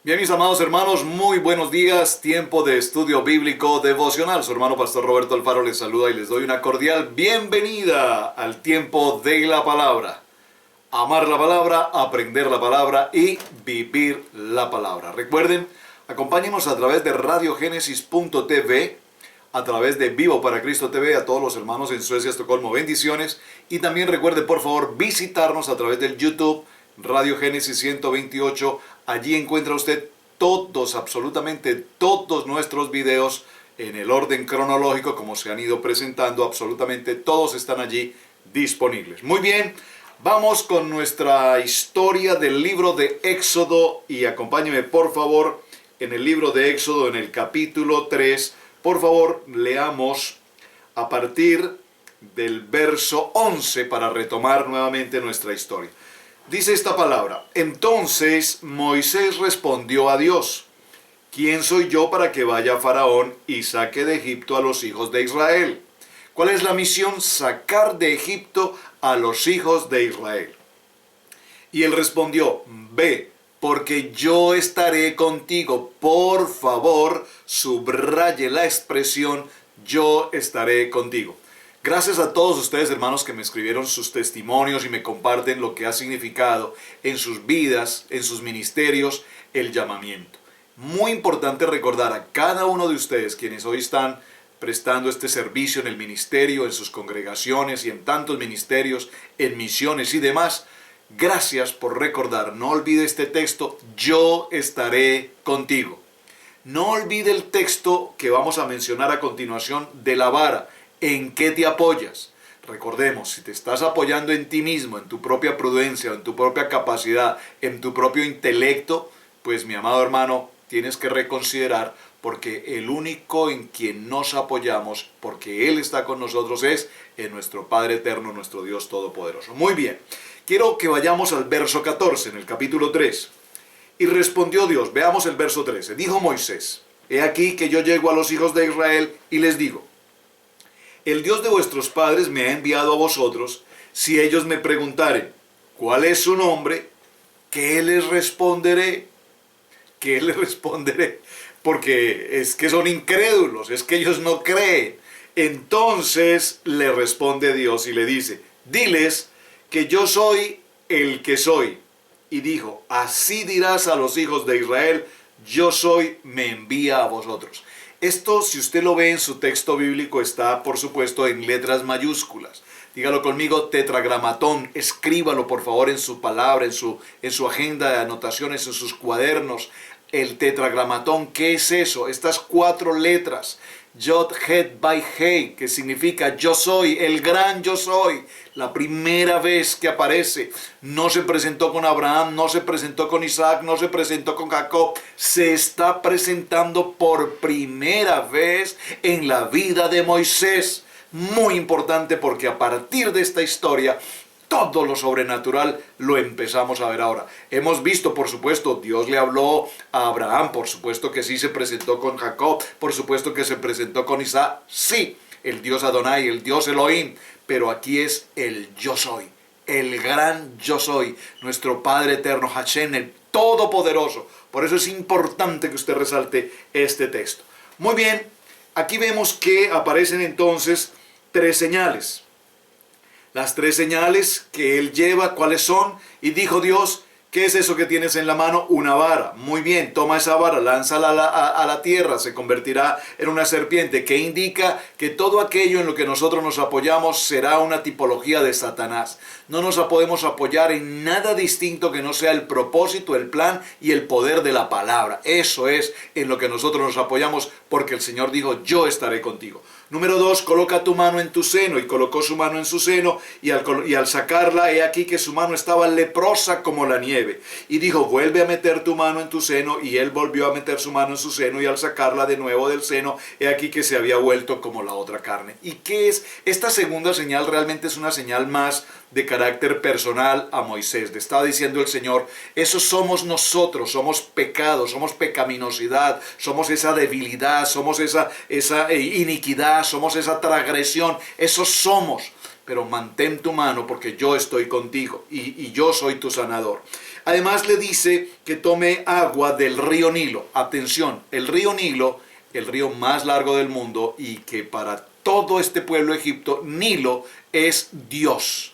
Bien, mis amados hermanos, muy buenos días. Tiempo de estudio bíblico devocional. Su hermano Pastor Roberto Alfaro les saluda y les doy una cordial bienvenida al tiempo de la palabra. Amar la palabra, aprender la palabra y vivir la palabra. Recuerden, acompáñenos a través de radiogénesis.tv, a través de Vivo para Cristo TV, a todos los hermanos en Suecia, Estocolmo, bendiciones. Y también recuerde, por favor, visitarnos a través del YouTube, Radio Génesis 128. Allí encuentra usted todos, absolutamente todos nuestros videos en el orden cronológico como se han ido presentando. Absolutamente todos están allí disponibles. Muy bien, vamos con nuestra historia del libro de Éxodo y acompáñeme por favor en el libro de Éxodo en el capítulo 3. Por favor, leamos a partir del verso 11 para retomar nuevamente nuestra historia. Dice esta palabra: Entonces Moisés respondió a Dios: ¿Quién soy yo para que vaya a Faraón y saque de Egipto a los hijos de Israel? ¿Cuál es la misión? Sacar de Egipto a los hijos de Israel. Y él respondió: Ve, porque yo estaré contigo. Por favor, subraye la expresión yo estaré contigo. Gracias a todos ustedes, hermanos, que me escribieron sus testimonios y me comparten lo que ha significado en sus vidas, en sus ministerios, el llamamiento. Muy importante recordar a cada uno de ustedes, quienes hoy están prestando este servicio en el ministerio, en sus congregaciones y en tantos ministerios, en misiones y demás. Gracias por recordar. No olvide este texto: yo estaré contigo. No olvide el texto que vamos a mencionar a continuación de la vara. ¿En qué te apoyas? Recordemos, si te estás apoyando en ti mismo, en tu propia prudencia, en tu propia capacidad, en tu propio intelecto, pues mi amado hermano, tienes que reconsiderar, porque el único en quien nos apoyamos, porque Él está con nosotros, es en nuestro Padre eterno, nuestro Dios todopoderoso. Muy bien, quiero que vayamos al verso 14 en el capítulo 3. Y respondió Dios, veamos el verso 13. Dijo Moisés: He aquí que yo llego a los hijos de Israel y les digo: El Dios de vuestros padres me ha enviado a vosotros. Si ellos me preguntaren ¿cuál es su nombre?, ¿qué les responderé? ¿Qué les responderé? Porque es que son incrédulos, es que ellos no creen. Entonces le responde Dios y le dice: Diles que yo soy el que soy. Y dijo: Así dirás a los hijos de Israel: Yo soy, me envía a vosotros. Esto, si usted lo ve en su texto bíblico, está, por supuesto, en letras mayúsculas. Dígalo conmigo: tetragramatón. Escríbalo, por favor, en su palabra, en su agenda de anotaciones, en sus cuadernos. El tetragramatón, ¿qué es eso? Estas 4 letras. Yod, Het, Bai, Hei, que significa yo soy, el gran yo soy. La primera vez que aparece, no se presentó con Abraham, no se presentó con Isaac, no se presentó con Jacob. Se está presentando por primera vez en la vida de Moisés. Muy importante, porque a partir de esta historia, todo lo sobrenatural lo empezamos a ver ahora. Hemos visto, por supuesto, Dios le habló a Abraham, por supuesto que sí se presentó con Jacob, por supuesto que se presentó con Isaac, sí, el Dios Adonai, el Dios Elohim, pero aquí es el yo soy, el gran yo soy, nuestro Padre eterno, Hashem, el Todopoderoso. Por eso es importante que usted resalte este texto. Muy bien, aquí vemos que aparecen entonces 3 señales. Las 3 señales que él lleva, ¿cuáles son? Y dijo Dios: ¿qué es eso que tienes en la mano? Una vara. Muy bien, toma esa vara, lánzala a la tierra, se convertirá en una serpiente, que indica que todo aquello en lo que nosotros nos apoyamos será una tipología de Satanás. No nos podemos apoyar en nada distinto que no sea el propósito, el plan y el poder de la palabra. Eso es en lo que nosotros nos apoyamos, porque el Señor dijo: yo estaré contigo. Número 2, coloca tu mano en tu seno. Y colocó su mano en su seno, y al sacarla, he aquí que su mano estaba leprosa como la nieve. Y dijo: vuelve a meter tu mano en tu seno. Y él volvió a meter su mano en su seno, y al sacarla de nuevo del seno, he aquí que se había vuelto como la otra carne. ¿Y qué es? Esta segunda señal realmente es una señal más de carácter personal a Moisés. Le estaba diciendo el Señor: eso somos nosotros, somos pecado, somos pecaminosidad, somos esa debilidad, somos esa iniquidad, somos esa transgresión, eso somos. pero mantén tu mano porque yo estoy contigo y yo soy tu sanador. Además le dice que tome agua del río Nilo. Atención, el río Nilo, el río más largo del mundo, y que para todo este pueblo de Egipto, Nilo es Dios.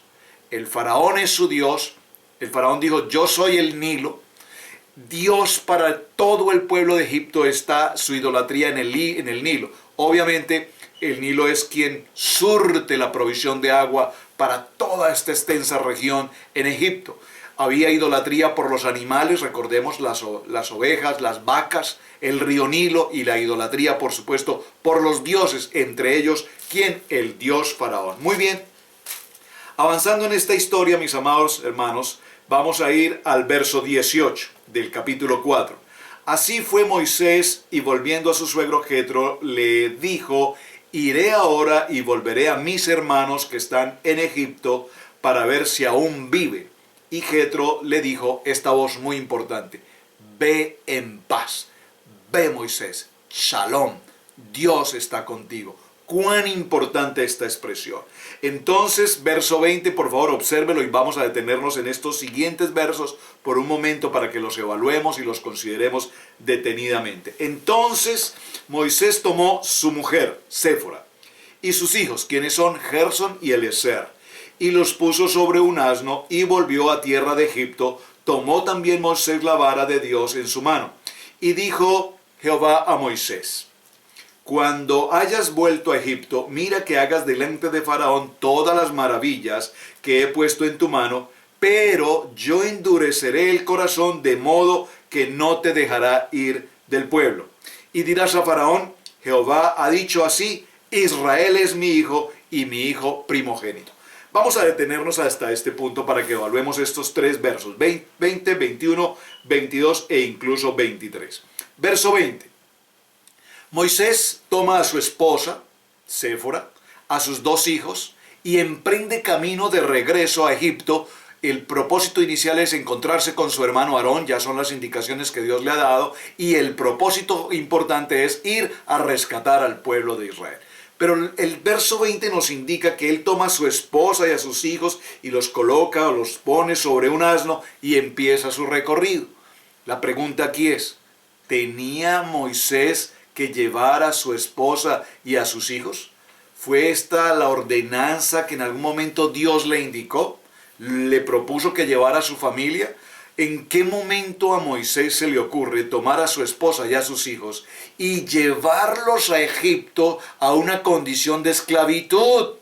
El faraón es su Dios. El faraón dijo, yo soy el Nilo. Dios para todo el pueblo de Egipto está su idolatría en el Nilo. Obviamente el Nilo es quien surte la provisión de agua para toda esta extensa región en Egipto. Había idolatría por los animales, recordemos las ovejas, las vacas, el río Nilo, y la idolatría, por supuesto, por los dioses, entre ellos, ¿quién? El dios faraón. Muy bien, avanzando en esta historia, mis amados hermanos, vamos a ir al verso 18 del capítulo 4. Así fue Moisés, y volviendo a su suegro Jetro, le dijo, iré ahora y volveré a mis hermanos que están en Egipto para ver si aún vive. Y Jetro le dijo esta voz muy importante, ve en paz, ve Moisés, shalom, Dios está contigo. Cuán importante esta expresión. Entonces, verso 20, por favor, obsérvelo, y vamos a detenernos en estos siguientes versos por un momento para que los evaluemos y los consideremos detenidamente. Entonces, Moisés tomó su mujer, Séfora, y sus hijos, quienes son Gerson y Eliezer, y los puso sobre un asno y volvió a tierra de Egipto. Tomó también Moisés la vara de Dios en su mano. Y dijo Jehová a Moisés, cuando hayas vuelto a Egipto, mira que hagas delante de Faraón todas las maravillas que he puesto en tu mano, pero yo endureceré el corazón de modo que no te dejará ir del pueblo. Y dirás a Faraón, Jehová ha dicho así, Israel es mi hijo y mi hijo primogénito. Vamos a detenernos hasta este punto para que evaluemos estos tres versos, 20, 21, 22 e incluso 23. Verso 20. Moisés toma a su esposa, Séfora, a sus dos hijos, y emprende camino de regreso a Egipto. El propósito inicial es encontrarse con su hermano Aarón, ya son las indicaciones que Dios le ha dado, y el propósito importante es ir a rescatar al pueblo de Israel. Pero el verso 20 nos indica que él toma a su esposa y a sus hijos y los coloca o los pone sobre un asno y empieza su recorrido. La pregunta aquí es, ¿tenía Moisés que llevar a su esposa y a sus hijos? ¿Fue esta la ordenanza que en algún momento Dios le indicó? ¿Le propuso que llevara a su familia? ¿En qué momento a Moisés se le ocurre tomar a su esposa y a sus hijos y llevarlos a Egipto a una condición de esclavitud?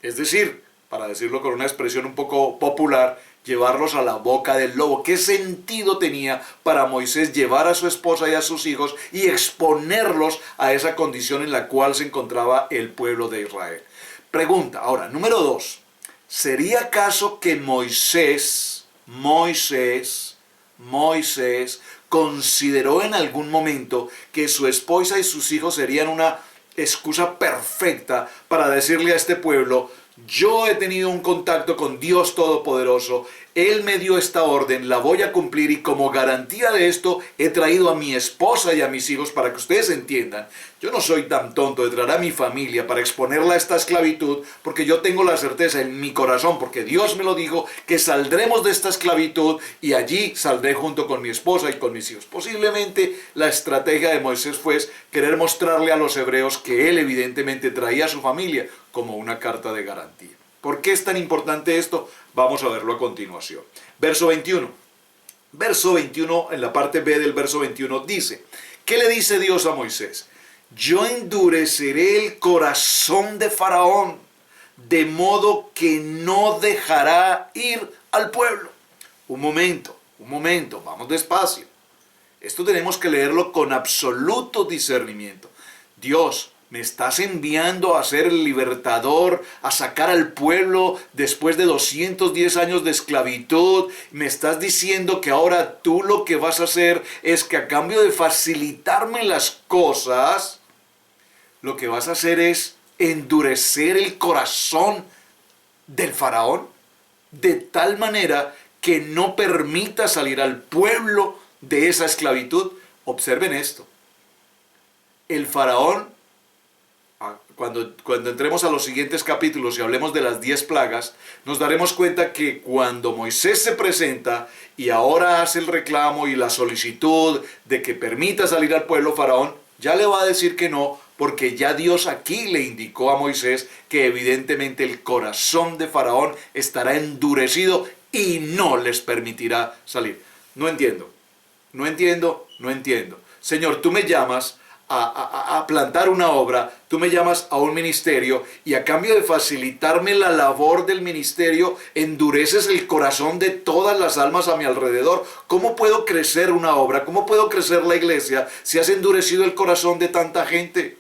Es decir, para decirlo con una expresión un poco popular, llevarlos a la boca del lobo. ¿Qué sentido tenía para Moisés llevar a su esposa y a sus hijos y exponerlos a esa condición en la cual se encontraba el pueblo de Israel? Pregunta, ahora, número 2. ¿Sería acaso que Moisés consideró en algún momento que su esposa y sus hijos serían una excusa perfecta para decirle a este pueblo, yo he tenido un contacto con Dios Todopoderoso, Él me dio esta orden, la voy a cumplir y como garantía de esto he traído a mi esposa y a mis hijos para que ustedes entiendan? Yo no soy tan tonto de traer a mi familia para exponerla a esta esclavitud, porque yo tengo la certeza en mi corazón, porque Dios me lo dijo, que saldremos de esta esclavitud y allí saldré junto con mi esposa y con mis hijos. Posiblemente la estrategia de Moisés fue querer mostrarle a los hebreos que él evidentemente traía a su familia como una carta de garantía. ¿Por qué es tan importante esto? Vamos a verlo a continuación. Verso 21. Verso 21, en la parte B del verso 21 dice, ¿qué le dice Dios a Moisés? Yo endureceré el corazón de Faraón, de modo que no dejará ir al pueblo. Un momento, vamos despacio. Esto tenemos que leerlo con absoluto discernimiento. Dios, ¿me estás enviando a ser el libertador, a sacar al pueblo después de 210 años de esclavitud? ¿Me estás diciendo que ahora tú lo que vas a hacer es que a cambio de facilitarme las cosas, lo que vas a hacer es endurecer el corazón del faraón de tal manera que no permita salir al pueblo de esa esclavitud? Observen esto. El faraón, cuando entremos a los siguientes capítulos y hablemos de las 10 plagas, nos daremos cuenta que cuando Moisés se presenta y ahora hace el reclamo y la solicitud de que permita salir al pueblo, Faraón ya le va a decir que no, porque ya Dios aquí le indicó a Moisés que evidentemente el corazón de Faraón estará endurecido y no les permitirá salir. No entiendo. Señor, tú me llamas a plantar una obra, tú me llamas a un ministerio y a cambio de facilitarme la labor del ministerio, endureces el corazón de todas las almas a mi alrededor. ¿Cómo puedo crecer una obra? ¿Cómo puedo crecer la iglesia si has endurecido el corazón de tanta gente?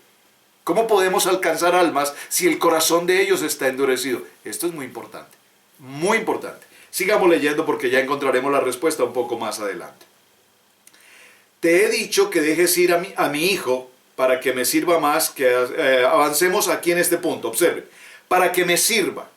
¿Cómo podemos alcanzar almas si el corazón de ellos está endurecido? Esto es muy importante, muy importante. Sigamos leyendo porque ya encontraremos la respuesta un poco más adelante. Te he dicho que dejes ir a mi hijo para que me sirva más, que avancemos aquí en este punto, observe, para que me sirva,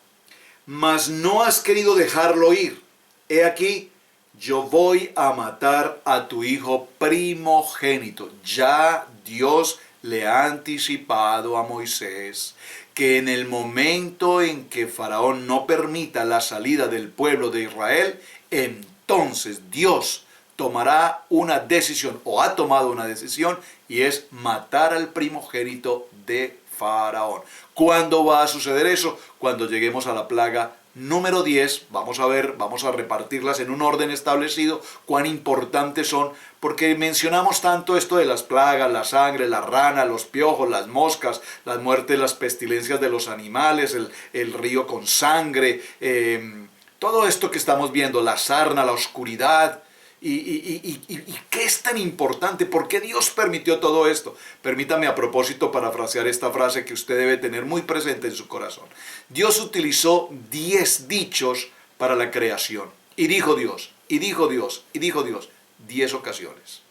mas no has querido dejarlo ir. He aquí, yo voy a matar a tu hijo primogénito. Ya Dios le ha anticipado a Moisés que en el momento en que Faraón no permita la salida del pueblo de Israel, entonces Dios tomará una decisión, o ha tomado una decisión, y es matar al primogénito de Faraón. ¿Cuándo va a suceder eso? Cuando lleguemos a la plaga número 10, vamos a repartirlas en un orden establecido, cuán importantes son, porque mencionamos tanto esto de las plagas, la sangre, la rana, los piojos, las moscas, las muertes, las pestilencias de los animales, el río con sangre, todo esto que estamos viendo, la sarna, la oscuridad. ¿Y qué es tan importante? ¿Por qué Dios permitió todo esto? Permítame a propósito parafrasear esta frase que usted debe tener muy presente en su corazón. Dios utilizó 10 dichos para la creación. Y dijo Dios, 10 ocasiones.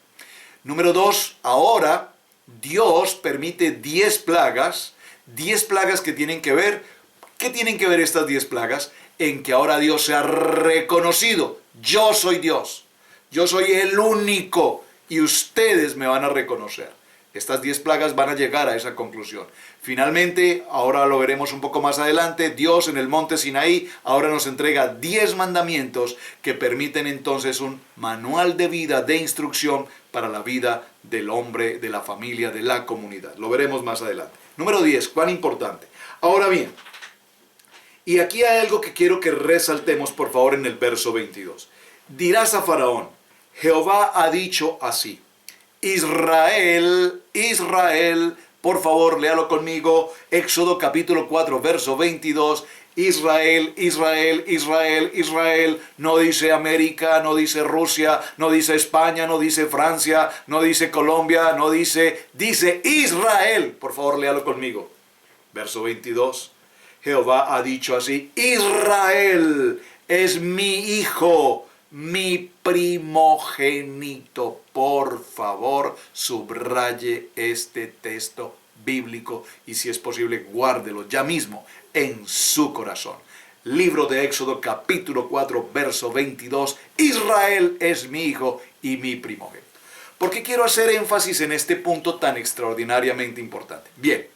Número 2, ahora Dios permite 10 plagas que tienen que ver. ¿Qué tienen que ver estas 10 plagas? En que ahora Dios se ha reconocido. Yo soy Dios. Yo soy el único y ustedes me van a reconocer. Estas 10 plagas van a llegar a esa conclusión. Finalmente, ahora lo veremos un poco más adelante, Dios en el monte Sinaí ahora nos entrega 10 mandamientos que permiten entonces un manual de vida, de instrucción para la vida del hombre, de la familia, de la comunidad. Lo veremos más adelante. Número 10, cuán importante. Ahora bien, y aquí hay algo que quiero que resaltemos por favor en el verso 22. Dirás a Faraón, Jehová ha dicho así. Israel, por favor, léalo conmigo. Éxodo capítulo 4, verso 22. Israel. No dice América, no dice Rusia, no dice España, no dice Francia, no dice Colombia, dice Israel. Por favor, léalo conmigo. Verso 22. Jehová ha dicho así. Israel es mi hijo, mi primogénito. Por favor, subraye este texto bíblico y si es posible, guárdelo ya mismo en su corazón. Libro de Éxodo, capítulo 4, verso 22. Israel es mi hijo y mi primogénito. ¿Por qué quiero hacer énfasis en este punto tan extraordinariamente importante? Bien,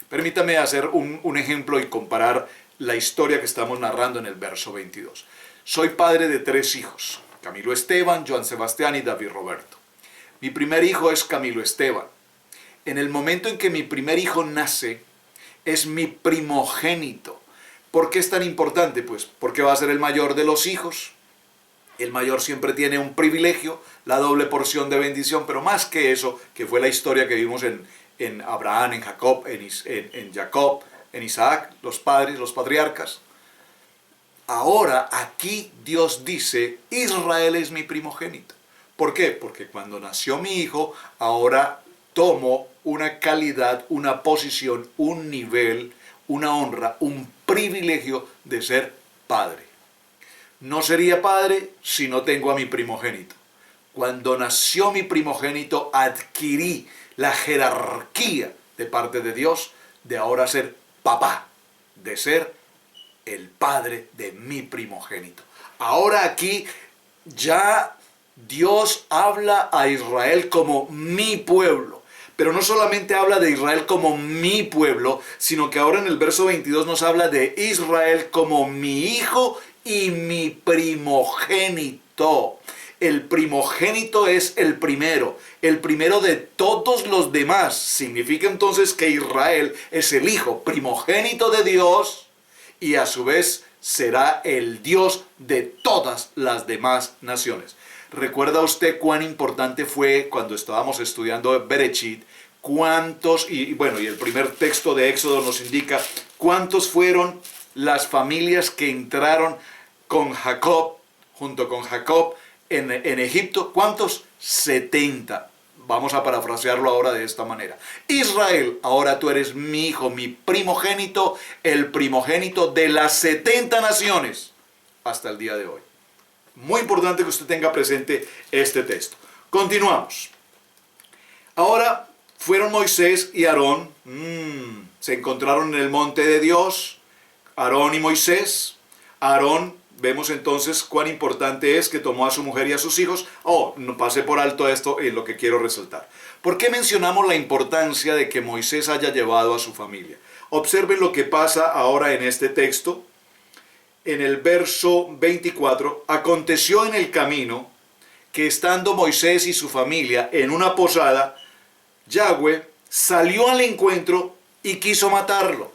permítame hacer un ejemplo y comparar la historia que estamos narrando en el verso 22. Soy padre de 3 hijos, Camilo Esteban, Joan Sebastián y David Roberto. Mi primer hijo es Camilo Esteban. En el momento en que mi primer hijo nace, es mi primogénito. ¿Por qué es tan importante? Pues porque va a ser el mayor de los hijos. El mayor siempre tiene un privilegio, la doble porción de bendición, pero más que eso, que fue la historia que vimos en Abraham, en Jacob, en Isaac, los padres, los patriarcas. Ahora aquí Dios dice, Israel es mi primogénito. ¿Por qué? Porque cuando nació mi hijo, ahora tomo una calidad, una posición, un nivel, una honra, un privilegio de ser padre. No sería padre si no tengo a mi primogénito. Cuando nació mi primogénito, adquirí la jerarquía de parte de Dios de ahora ser papá, de ser el padre de mi primogénito. Ahora aquí ya Dios habla a Israel como mi pueblo, Pero no solamente habla de Israel como mi pueblo, sino que ahora en el verso 22 nos habla de Israel como mi hijo y mi primogénito. El primogénito es el primero de todos los demás. Significa entonces que Israel es el hijo primogénito de Dios y a su vez será el Dios de todas las demás naciones. ¿Recuerda usted cuán importante fue cuando estábamos estudiando Bereshit? ¿Cuántos, y el primer texto de Éxodo nos indica cuántos fueron las familias que entraron con Jacob, junto con Jacob en Egipto? ¿Cuántos? 70. Vamos a parafrasearlo ahora de esta manera. Israel, ahora tú eres mi hijo, mi primogénito, el primogénito de las 70 naciones hasta el día de hoy. Muy importante que usted tenga presente este texto. Continuamos. Ahora fueron Moisés y Aarón, se encontraron en el monte de Dios, Aarón y Moisés. Aarón, vemos entonces cuán importante es que tomó a su mujer y a sus hijos. No pasé por alto esto en lo que quiero resaltar. ¿Por qué mencionamos la importancia de que Moisés haya llevado a su familia? Observen lo que pasa ahora en este texto. En el verso 24, aconteció en el camino que estando Moisés y su familia en una posada, Yahweh salió al encuentro y quiso matarlo.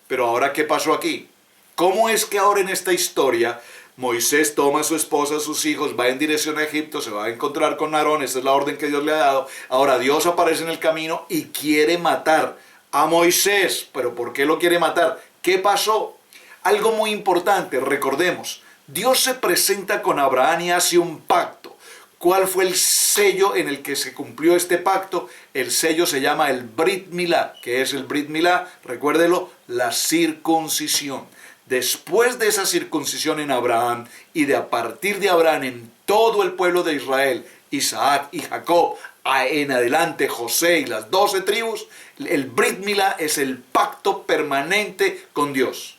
Pero ahora ¿qué pasó aquí? ¿Cómo es que ahora en esta historia Moisés toma a su esposa, a sus hijos, va en dirección a Egipto, se va a encontrar con Aarón, esa es la orden que Dios le ha dado? Ahora Dios aparece en el camino y quiere matar a Moisés. ¿Pero por qué lo quiere matar? ¿Qué pasó? Algo muy importante, recordemos, Dios se presenta con Abraham y hace un pacto. ¿Cuál fue el sello en el que se cumplió este pacto? El sello se llama el Brit Milá. ¿Qué es el Brit Milá? Recuérdelo, la circuncisión. Después de esa circuncisión en Abraham y de a partir de Abraham en todo el pueblo de Israel, Isaac y Jacob, en adelante José y las 12 tribus, el Brit Milá es el pacto permanente con Dios.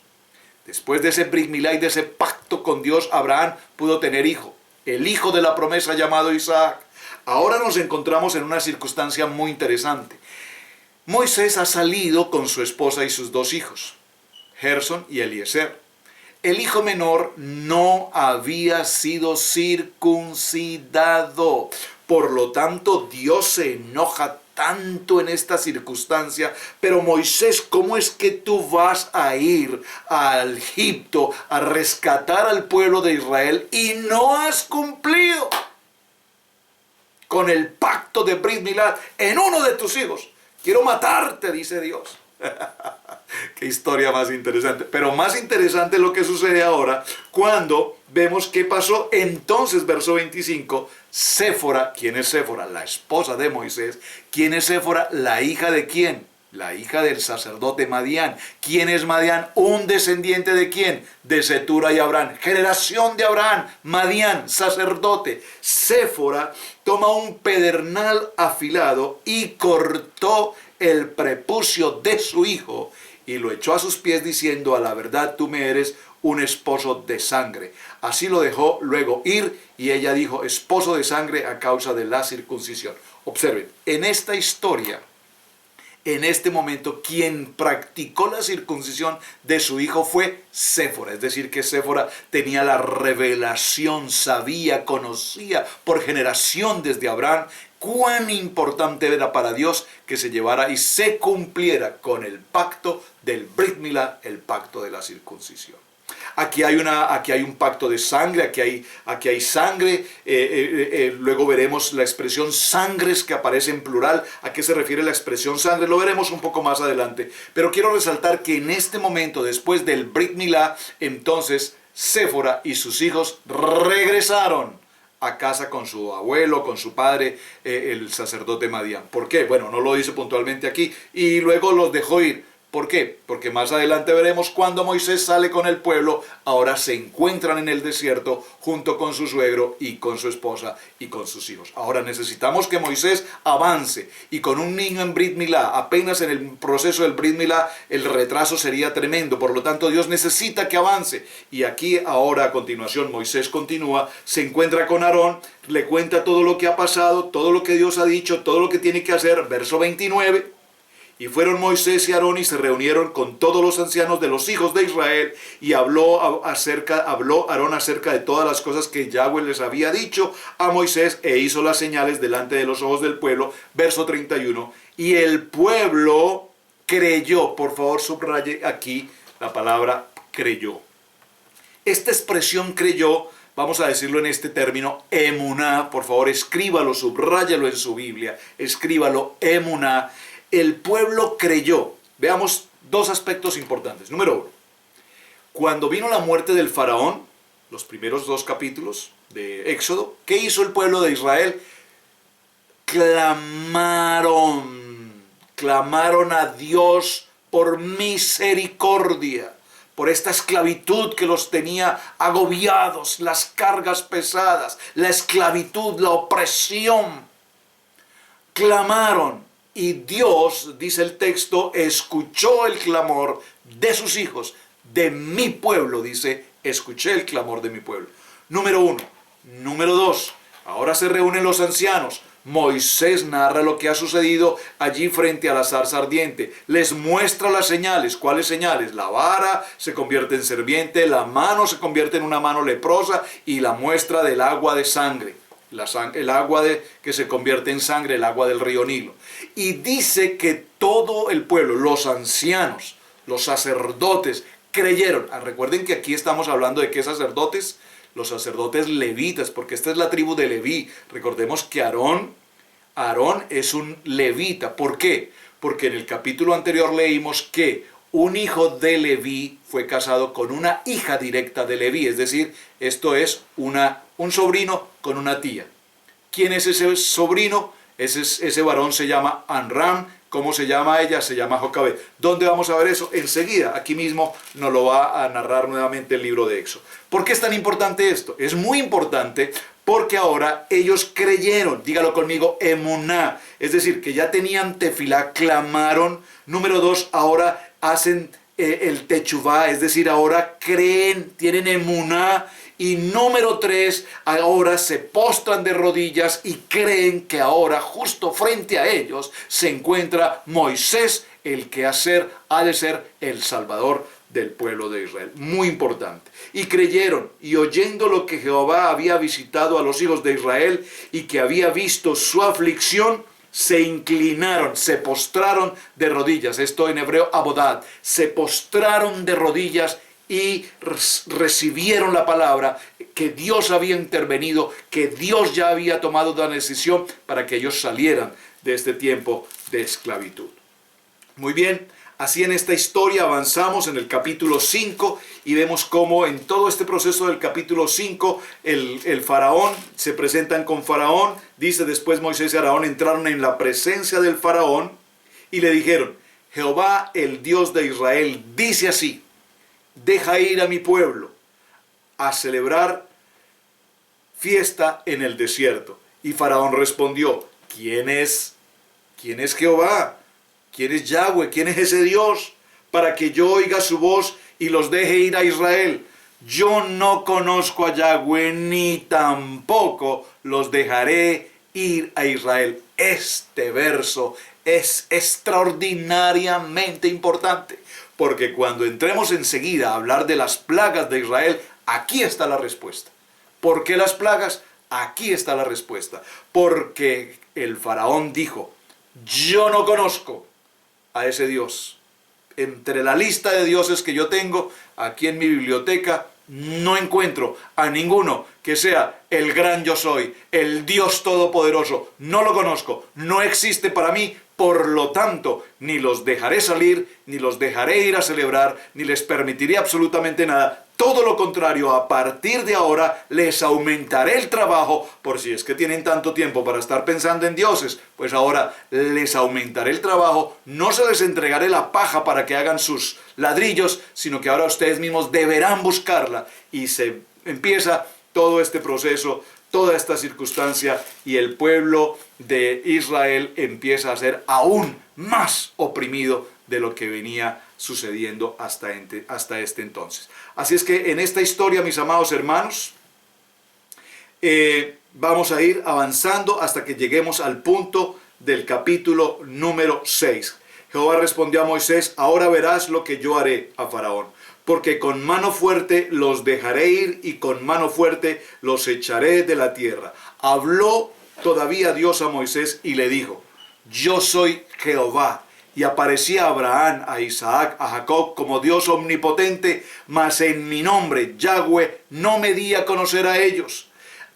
Después de ese Brit Milá y de ese pacto con Dios, Abraham pudo tener hijo. El hijo de la promesa llamado Isaac. Ahora nos encontramos en una circunstancia muy interesante. Moisés ha salido con su esposa y sus 2 hijos, Gerson y Eliezer. El hijo menor no había sido circuncidado. Por lo tanto, Dios se enoja tanto en esta circunstancia. Pero Moisés, ¿cómo es que tú vas a ir a Egipto a rescatar al pueblo de Israel y no has cumplido con el pacto de Brit Milá en uno de tus hijos? Quiero matarte, dice Dios. Qué historia más interesante. Pero más interesante es lo que sucede ahora cuando vemos qué pasó. Entonces, verso 25, Séfora. ¿Quién es Séfora? La esposa de Moisés. ¿Quién es Séfora? ¿La hija de quién? La hija del sacerdote Madián. ¿Quién es Madián? Un descendiente de quién? De Cetura y Abraham. Generación de Abraham. Madián, sacerdote. Séfora toma un pedernal afilado y cortó el prepucio de su hijo y lo echó a sus pies diciendo: a la verdad tú me eres un esposo de sangre. Así lo dejó luego ir y ella dijo: esposo de sangre a causa de la circuncisión. Observen, en esta historia, en este momento, quien practicó la circuncisión de su hijo fue Séfora. Es decir, que Séfora tenía la revelación, sabía, conocía por generación desde Abraham cuán importante era para Dios que se llevara y se cumpliera con el pacto del Brit Milá, el pacto de la circuncisión. Aquí hay un pacto de sangre, aquí hay sangre, luego veremos la expresión sangres que aparece en plural. ¿A qué se refiere la expresión sangre? Lo veremos un poco más adelante. Pero quiero resaltar que en este momento, después del Brit Milá, entonces Séfora y sus hijos regresaron a casa con su abuelo, con su padre, el sacerdote Madián. ¿Por qué? Bueno, no lo dice puntualmente aquí. Y luego los dejó ir. ¿Por qué? Porque más adelante veremos cuando Moisés sale con el pueblo, ahora se encuentran en el desierto junto con su suegro y con su esposa y con sus hijos. Ahora necesitamos que Moisés avance, y con un niño en Brit Milá, apenas en el proceso del Brit Milá, el retraso sería tremendo. Por lo tanto, Dios necesita que avance. Y aquí ahora a continuación Moisés continúa, se encuentra con Aarón, le cuenta todo lo que ha pasado, todo lo que Dios ha dicho, todo lo que tiene que hacer. Verso 29. Y fueron Moisés y Aarón y se reunieron con todos los ancianos de los hijos de Israel, y habló Aarón acerca de todas las cosas que Yahweh les había dicho a Moisés, e hizo las señales delante de los ojos del pueblo. Verso 31. Y el pueblo creyó. Por favor, subraye aquí la palabra creyó. Esta expresión creyó, vamos a decirlo en este término, emuná. Por favor, escríbalo, subráyalo en su Biblia. Escríbalo, emuná. El pueblo creyó. Veamos dos aspectos importantes. Número uno, cuando vino la muerte del faraón, los primeros 2 capítulos de Éxodo, ¿qué hizo el pueblo de Israel? Clamaron a Dios por misericordia, por esta esclavitud que los tenía agobiados, las cargas pesadas, la esclavitud, la opresión. Clamaron. Y Dios, dice el texto, escuchó el clamor de sus hijos, de mi pueblo, dice, escuché el clamor de mi pueblo. Número 1. Número 2, ahora se reúnen los ancianos. Moisés narra lo que ha sucedido allí frente a la zarza ardiente. Les muestra las señales. ¿Cuáles señales? La vara se convierte en serpiente, la mano se convierte en una mano leprosa, y la muestra del agua de sangre. El agua que se convierte en sangre, el agua del río Nilo. Y dice que todo el pueblo, los ancianos, los sacerdotes, creyeron. Recuerden que aquí estamos hablando de qué sacerdotes, los sacerdotes levitas, porque esta es la tribu de Leví. Recordemos que Aarón es un levita. ¿Por qué? Porque en el capítulo anterior leímos que un hijo de Leví fue casado con una hija directa de Leví, es decir, esto es un sobrino con una tía. ¿Quién es ese sobrino? Ese varón se llama Amram. ¿Cómo se llama ella? Se llama Jocabed. ¿Dónde vamos a ver eso? Enseguida, aquí mismo nos lo va a narrar nuevamente el libro de Éxodo. ¿Por qué es tan importante esto? Es muy importante porque ahora ellos creyeron, dígalo conmigo, emuná, es decir, que ya tenían tefilá, clamaron. Número 2, ahora hacen el techuvá, es decir, ahora creen, tienen emuná. Y número 3, ahora se postran de rodillas y creen que ahora justo frente a ellos se encuentra Moisés, el que ha de ser el Salvador del pueblo de Israel. Muy importante. Y creyeron, y oyendo lo que Jehová había visitado a los hijos de Israel y que había visto su aflicción, se inclinaron, se postraron de rodillas. Esto en hebreo, abodad. Se postraron de rodillas y recibieron la palabra, que Dios había intervenido, que Dios ya había tomado una decisión para que ellos salieran de este tiempo de esclavitud. Muy bien, así en esta historia avanzamos en el capítulo 5 y vemos cómo en todo este proceso del capítulo 5 el faraón, se presentan con faraón. Dice: después Moisés y Aarón entraron en la presencia del faraón y le dijeron: Jehová, el Dios de Israel, dice así: deja ir a mi pueblo a celebrar fiesta en el desierto. Y Faraón respondió: ¿Quién es Jehová? ¿Quién es Yahweh? ¿Quién es ese Dios? Para que yo oiga su voz y los deje ir a Israel. Yo no conozco a Yahweh, ni tampoco los dejaré ir a Israel. Este verso es extraordinariamente importante, porque cuando entremos enseguida a hablar de las plagas de Israel, aquí está la respuesta. ¿Por qué las plagas? Aquí está la respuesta. Porque el faraón dijo: yo no conozco a ese Dios. Entre la lista de dioses que yo tengo aquí en mi biblioteca, no encuentro a ninguno que sea el gran yo soy, el Dios todopoderoso. No lo conozco, no existe para mí, Por lo tanto, ni los dejaré salir, ni los dejaré ir a celebrar, ni les permitiré absolutamente nada. Todo lo contrario, a partir de ahora les aumentaré el trabajo, por si es que tienen tanto tiempo para estar pensando en dioses, pues ahora les aumentaré el trabajo, no se les entregaré la paja para que hagan sus ladrillos, sino que ahora ustedes mismos deberán buscarla. Y se empieza todo este proceso, toda esta circunstancia, y el pueblo de Israel empieza a ser aún más oprimido de lo que venía sucediendo hasta este entonces. Así es que en esta historia, mis amados hermanos, vamos a ir avanzando hasta que lleguemos al punto del capítulo número 6. Jehová respondió a Moisés: ahora verás lo que yo haré a Faraón, porque con mano fuerte los dejaré ir y con mano fuerte los echaré de la tierra. Habló todavía Dios a Moisés y le dijo: yo soy Jehová. Y aparecía a Abraham, a Isaac, a Jacob como Dios omnipotente, mas en mi nombre, Yahweh, no me di a conocer a ellos.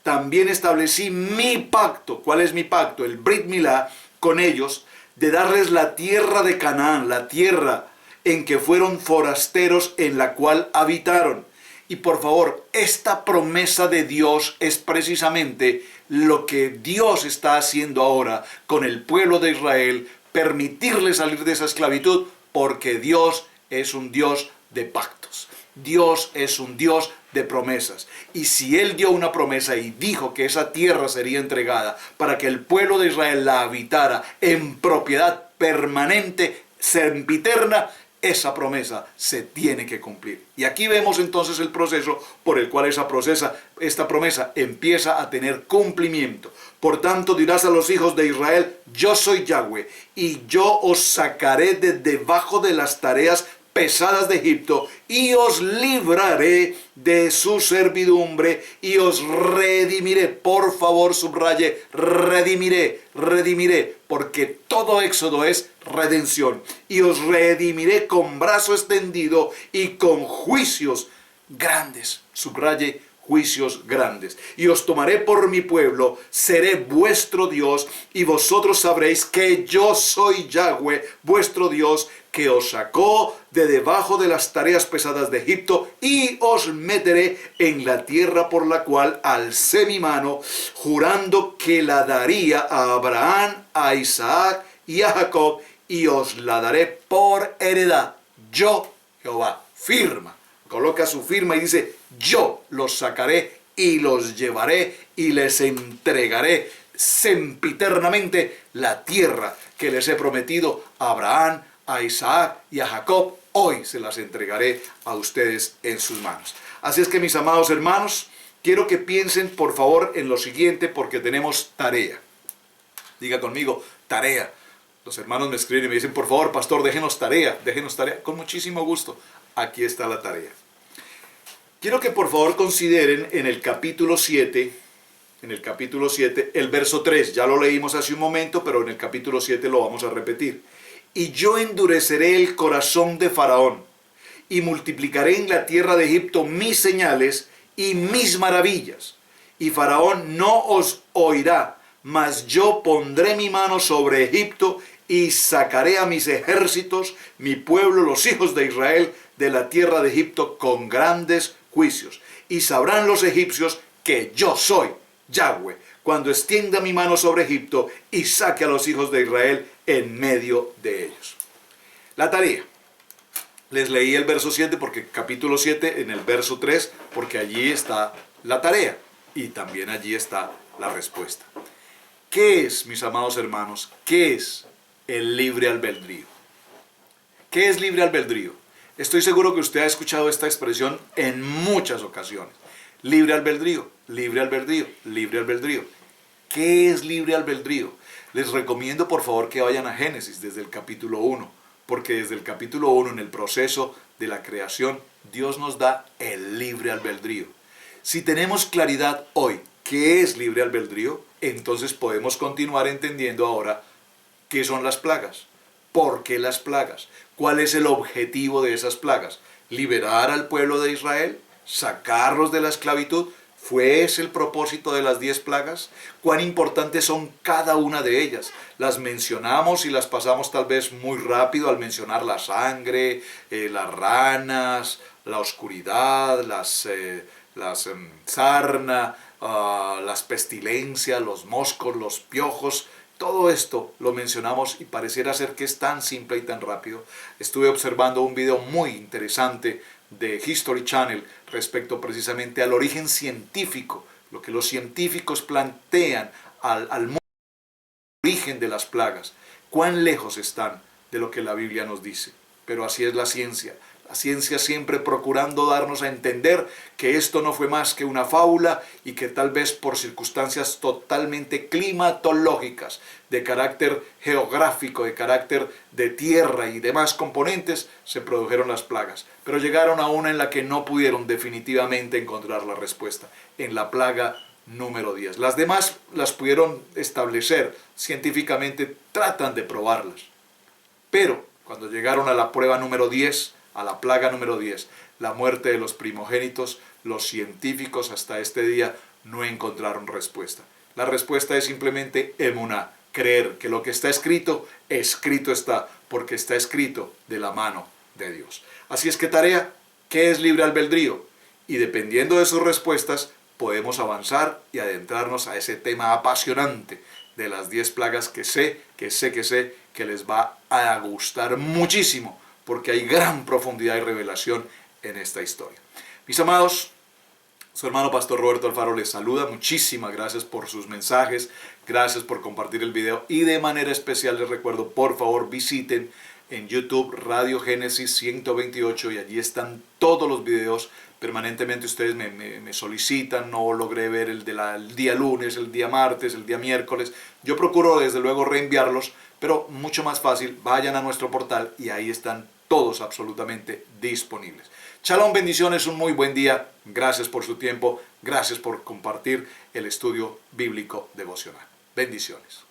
También establecí mi pacto. ¿Cuál es mi pacto? El Brit Milá con ellos, de darles la tierra de Canaán, la tierra en que fueron forasteros, en la cual habitaron. Y por favor, esta promesa de Dios es precisamente lo que Dios está haciendo ahora con el pueblo de Israel, permitirle salir de esa esclavitud, porque Dios es un Dios de pactos. Dios es un Dios de promesas. Y si Él dio una promesa y dijo que esa tierra sería entregada para que el pueblo de Israel la habitara en propiedad permanente, sempiterna, esa promesa se tiene que cumplir. Y aquí vemos entonces el proceso por el cual esta promesa empieza a tener cumplimiento. Por tanto dirás a los hijos de Israel: yo soy Yahweh, y yo os sacaré de debajo de las tareas pesadas de Egipto, y os libraré de su servidumbre, y os redimiré. Por favor, subraye: redimiré, redimiré, porque todo éxodo es redención. Y os redimiré con brazo extendido y con juicios grandes. Subraye: juicios grandes. Y os tomaré por mi pueblo, seré vuestro Dios, y vosotros sabréis que yo soy Yahweh, vuestro Dios, que os sacó de debajo de las tareas pesadas de Egipto, y os meteré en la tierra por la cual alcé mi mano, jurando que la daría a Abraham, a Isaac y a Jacob, y os la daré por heredad. Yo, Jehová, firma. Coloca su firma y dice: yo los sacaré y los llevaré y les entregaré sempiternamente la tierra que les he prometido a Abraham, a Isaac y a Jacob. Hoy se las entregaré a ustedes en sus manos. Así es que, mis amados hermanos, quiero que piensen por favor en lo siguiente, porque tenemos tarea. Diga conmigo: tarea. Los hermanos me escriben y me dicen: por favor, pastor, déjenos tarea, déjenos tarea. Con muchísimo gusto. Aquí está la tarea. Quiero que por favor consideren en el capítulo 7, el verso 3. Ya lo leímos hace un momento, pero en el capítulo 7 lo vamos a repetir. Y yo endureceré el corazón de Faraón, y multiplicaré en la tierra de Egipto mis señales y mis maravillas. Y Faraón no os oirá, mas yo pondré mi mano sobre Egipto, y sacaré a mis ejércitos, mi pueblo, los hijos de Israel, de la tierra de Egipto con grandes juicios. Y sabrán los egipcios que yo soy Yahweh, cuando extienda mi mano sobre Egipto y saque a los hijos de Israel en medio de ellos. La tarea. Les leí el verso 7 porque capítulo 7 en el verso 3, porque allí está la tarea y también allí está la respuesta. ¿Qué es, mis amados hermanos? ¿Qué es el libre albedrío? ¿Qué es libre albedrío? Estoy seguro que usted ha escuchado esta expresión en muchas ocasiones. Libre albedrío, libre albedrío, libre albedrío. ¿Qué es libre albedrío? Les recomiendo por favor que vayan a Génesis desde el capítulo 1, porque desde el capítulo 1, en el proceso de la creación, Dios nos da el libre albedrío. Si tenemos claridad hoy qué es libre albedrío, entonces podemos continuar entendiendo ahora qué son las plagas, por qué las plagas, cuál es el objetivo de esas plagas. Liberar al pueblo de Israel, sacarlos de la esclavitud. ¿Fue ese el propósito de las 10 plagas? ¿Cuán importantes son cada una de ellas? Las mencionamos y las pasamos tal vez muy rápido al mencionar la sangre, las ranas, la oscuridad, las sarna, las pestilencias, los moscos, los piojos. Todo esto lo mencionamos y pareciera ser que es tan simple y tan rápido. Estuve observando un video muy interesante de History Channel respecto precisamente al origen científico, lo que los científicos plantean al origen de las plagas, cuán lejos están de lo que la Biblia nos dice. Pero así es la ciencia siempre procurando darnos a entender que esto no fue más que una fábula y que tal vez por circunstancias totalmente climatológicas, de carácter geográfico, de carácter de tierra y demás componentes, se produjeron las plagas. Pero llegaron a una en la que no pudieron definitivamente encontrar la respuesta, en la plaga número 10. Las demás las pudieron establecer, científicamente tratan de probarlas. Pero cuando llegaron a la prueba número 10, a la plaga número 10, la muerte de los primogénitos, los científicos hasta este día no encontraron respuesta. La respuesta es simplemente emuná, creer que lo que está escrito, escrito está, porque está escrito de la mano de Dios. Así es que tarea, ¿qué es libre albedrío? Y dependiendo de sus respuestas, podemos avanzar y adentrarnos a ese tema apasionante de las 10 plagas que sé que les va a gustar muchísimo, porque hay gran profundidad y revelación en esta historia. Mis amados, su hermano Pastor Roberto Alfaro les saluda. Muchísimas gracias por sus mensajes, gracias por compartir el video y de manera especial les recuerdo, por favor visiten en YouTube Radio Génesis 128 y allí están todos los videos. Permanentemente ustedes me solicitan, no logré ver el del día lunes, el día martes, el día miércoles. Yo procuro desde luego reenviarlos, pero mucho más fácil, vayan a nuestro portal y ahí están todos absolutamente disponibles. Shalom, bendiciones, un muy buen día. Gracias por su tiempo, gracias por compartir el estudio bíblico devocional. Bendiciones.